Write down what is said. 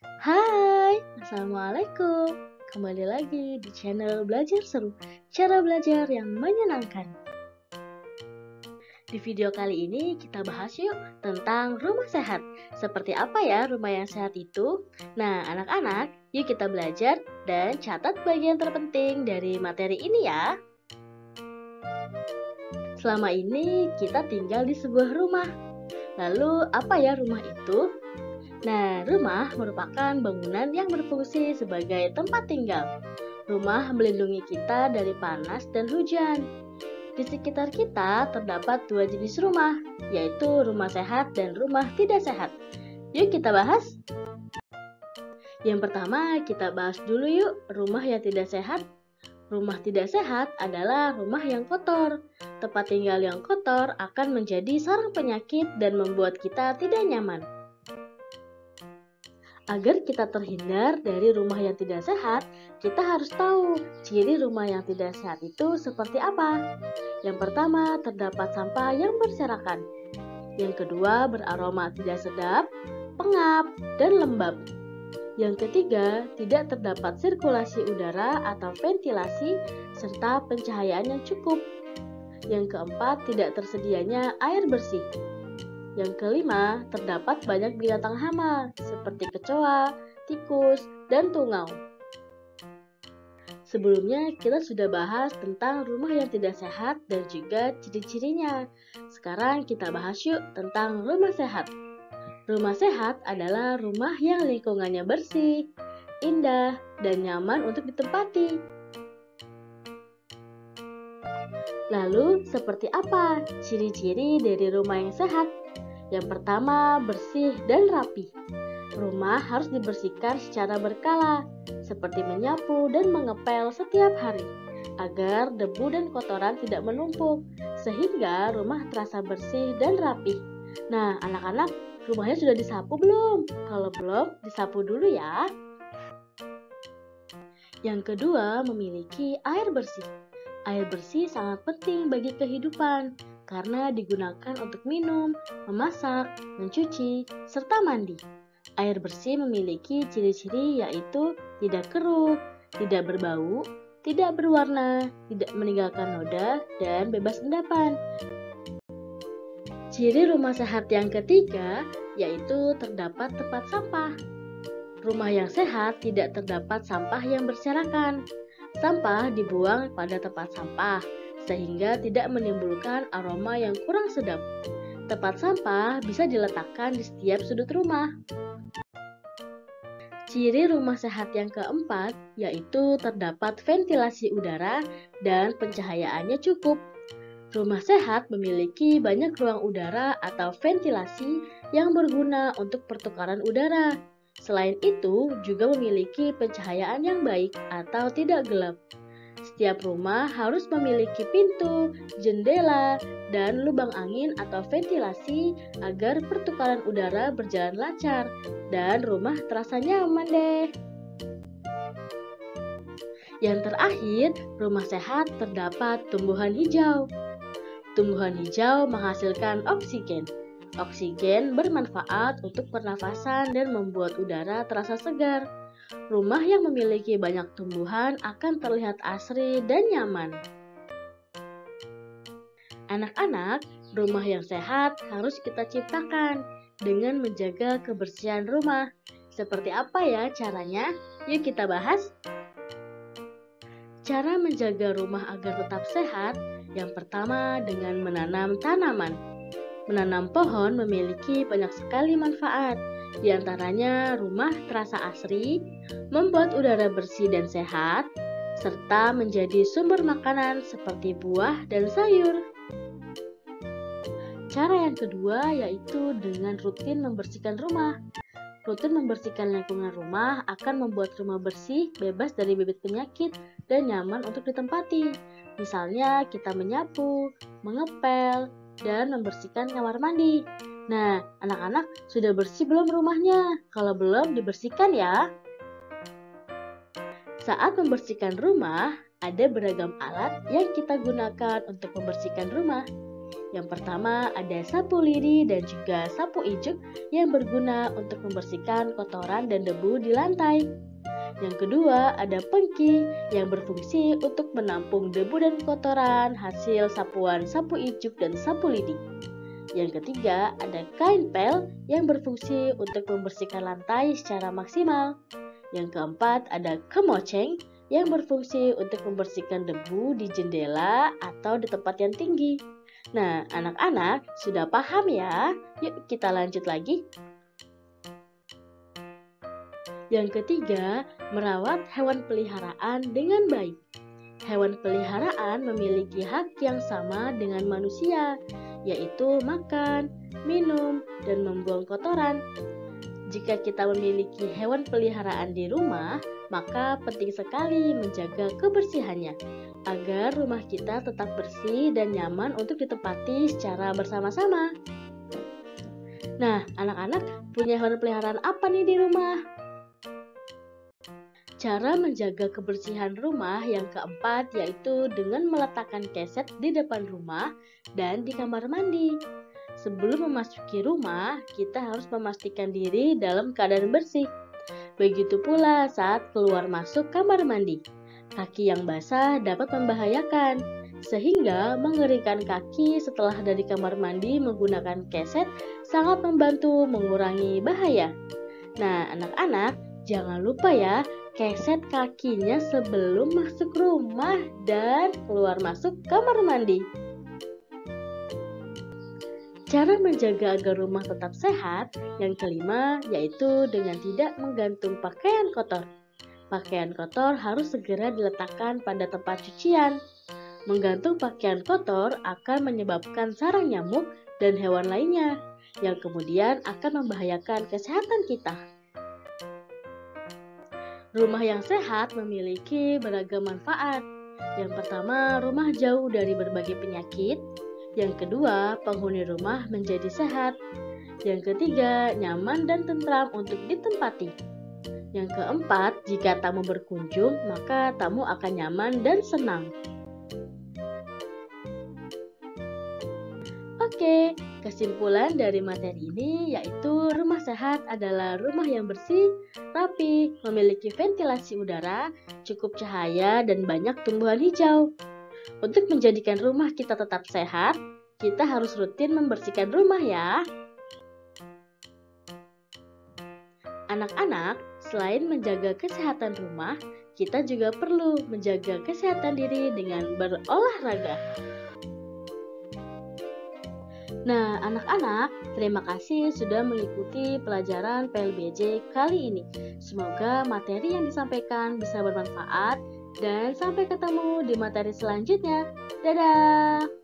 Hai, Assalamualaikum. Kembali lagi di channel Belajar Seru, cara belajar yang menyenangkan. Di video kali ini kita bahas yuk tentang rumah sehat. Seperti apa ya rumah yang sehat itu? Nah, anak-anak, yuk kita belajar dan catat bagian terpenting dari materi ini ya. Selama ini kita tinggal di sebuah rumah. Lalu, apa ya rumah itu? Nah, rumah merupakan bangunan yang berfungsi sebagai tempat tinggal. Rumah melindungi kita dari panas dan hujan. Di sekitar kita terdapat dua jenis rumah, yaitu rumah sehat dan rumah tidak sehat. Yuk kita bahas. Yang pertama, kita bahas dulu yuk rumah yang tidak sehat. Rumah tidak sehat adalah rumah yang kotor. Tempat tinggal yang kotor akan menjadi sarang penyakit dan membuat kita tidak nyaman. Agar kita terhindar dari rumah yang tidak sehat, kita harus tahu ciri rumah yang tidak sehat itu seperti apa. Yang pertama, terdapat sampah yang berserakan. Yang kedua, beraroma tidak sedap, pengap, dan lembab. Yang ketiga, tidak terdapat sirkulasi udara atau ventilasi, serta pencahayaan yang cukup. Yang keempat, tidak tersedianya air bersih. Yang kelima, terdapat banyak binatang hama seperti kecoa, tikus, dan tungau. Sebelumnya kita sudah bahas tentang rumah yang tidak sehat dan juga ciri-cirinya. Sekarang kita bahas yuk tentang rumah sehat. Rumah sehat adalah rumah yang lingkungannya bersih, indah, dan nyaman untuk ditempati. Lalu, seperti apa ciri-ciri dari rumah yang sehat? Yang pertama, bersih dan rapi. Rumah harus dibersihkan secara berkala, seperti menyapu dan mengepel setiap hari, agar debu dan kotoran tidak menumpuk, sehingga rumah terasa bersih dan rapi. Nah, anak-anak, rumahnya sudah disapu belum? Kalau belum, disapu dulu ya. Yang kedua, memiliki air bersih. Air bersih sangat penting bagi kehidupan karena digunakan untuk minum, memasak, mencuci, serta mandi. Air bersih memiliki ciri-ciri yaitu tidak keruh, tidak berbau, tidak berwarna, tidak meninggalkan noda, dan bebas endapan. Ciri rumah sehat yang ketiga yaitu terdapat tempat sampah. Rumah yang sehat tidak terdapat sampah yang berserakan. Sampah dibuang pada tempat sampah, sehingga tidak menimbulkan aroma yang kurang sedap. Tempat sampah bisa diletakkan di setiap sudut rumah. Ciri rumah sehat yang keempat yaitu terdapat ventilasi udara dan pencahayaannya cukup. Rumah sehat memiliki banyak ruang udara atau ventilasi yang berguna untuk pertukaran udara. Selain itu, juga memiliki pencahayaan yang baik atau tidak gelap. Setiap rumah harus memiliki pintu, jendela, dan lubang angin atau ventilasi agar pertukaran udara berjalan lancar dan rumah terasa nyaman deh. Yang terakhir, rumah sehat terdapat tumbuhan hijau. Tumbuhan hijau menghasilkan oksigen. Oksigen bermanfaat untuk pernafasan dan membuat udara terasa segar. Rumah yang memiliki banyak tumbuhan akan terlihat asri dan nyaman. Anak-anak, rumah yang sehat harus kita ciptakan dengan menjaga kebersihan rumah. Seperti apa ya caranya? Yuk kita bahas. Cara menjaga rumah agar tetap sehat, yang pertama dengan menanam tanaman. Menanam pohon memiliki banyak sekali manfaat. Di antaranya rumah terasa asri, membuat udara bersih dan sehat, serta menjadi sumber makanan seperti buah dan sayur. Cara yang kedua yaitu dengan rutin membersihkan rumah. Rutin membersihkan lingkungan rumah akan membuat rumah bersih, bebas dari bibit penyakit, dan nyaman untuk ditempati. Misalnya kita menyapu, mengepel, dan membersihkan kamar mandi. Nah, anak-anak sudah bersih belum rumahnya? Kalau belum, dibersihkan ya. Saat membersihkan rumah, ada beragam alat yang kita gunakan untuk membersihkan rumah. Yang pertama ada sapu lidi dan juga sapu ijuk yang berguna untuk membersihkan kotoran dan debu di lantai. Yang kedua ada pengki yang berfungsi untuk menampung debu dan kotoran hasil sapuan sapu ijuk dan sapu lidi. Yang ketiga ada kain pel yang berfungsi untuk membersihkan lantai secara maksimal. Yang keempat ada kemoceng yang berfungsi untuk membersihkan debu di jendela atau di tempat yang tinggi. Nah, anak-anak sudah paham ya? Yuk kita lanjut lagi. Yang ketiga, merawat hewan peliharaan dengan baik. Hewan peliharaan memiliki hak yang sama dengan manusia, yaitu makan, minum, dan membuang kotoran. Jika kita memiliki hewan peliharaan di rumah, maka penting sekali menjaga kebersihannya, agar rumah kita tetap bersih dan nyaman untuk ditempati secara bersama-sama. Nah, anak-anak punya hewan peliharaan apa nih di rumah? Cara menjaga kebersihan rumah yang keempat yaitu dengan meletakkan keset di depan rumah dan di kamar mandi. Sebelum memasuki rumah, kita harus memastikan diri dalam keadaan bersih. Begitu pula saat keluar masuk kamar mandi. Kaki yang basah dapat membahayakan, sehingga mengeringkan kaki setelah dari kamar mandi menggunakan keset sangat membantu mengurangi bahaya. Nah, anak-anak, jangan lupa ya, keset kakinya sebelum masuk rumah dan keluar masuk kamar mandi. Cara menjaga agar rumah tetap sehat, yang kelima yaitu dengan tidak menggantung pakaian kotor. Pakaian kotor harus segera diletakkan pada tempat cucian. Menggantung pakaian kotor akan menyebabkan sarang nyamuk dan hewan lainnya, yang kemudian akan membahayakan kesehatan kita. Rumah yang sehat memiliki beragam manfaat. Yang pertama, rumah jauh dari berbagai penyakit. Yang kedua, penghuni rumah menjadi sehat. Yang ketiga, nyaman dan tentram untuk ditempati. Yang keempat, jika tamu berkunjung, maka tamu akan nyaman dan senang. Oke, kesimpulan dari materi ini yaitu rumah sehat adalah rumah yang bersih, rapi, memiliki ventilasi udara, cukup cahaya, dan banyak tumbuhan hijau. Untuk menjadikan rumah kita tetap sehat, kita harus rutin membersihkan rumah ya. Anak-anak, selain menjaga kesehatan rumah, kita juga perlu menjaga kesehatan diri dengan berolahraga. Nah, anak-anak, terima kasih sudah mengikuti pelajaran PLBJ kali ini. Semoga materi yang disampaikan bisa bermanfaat dan sampai ketemu di materi selanjutnya. Dadah!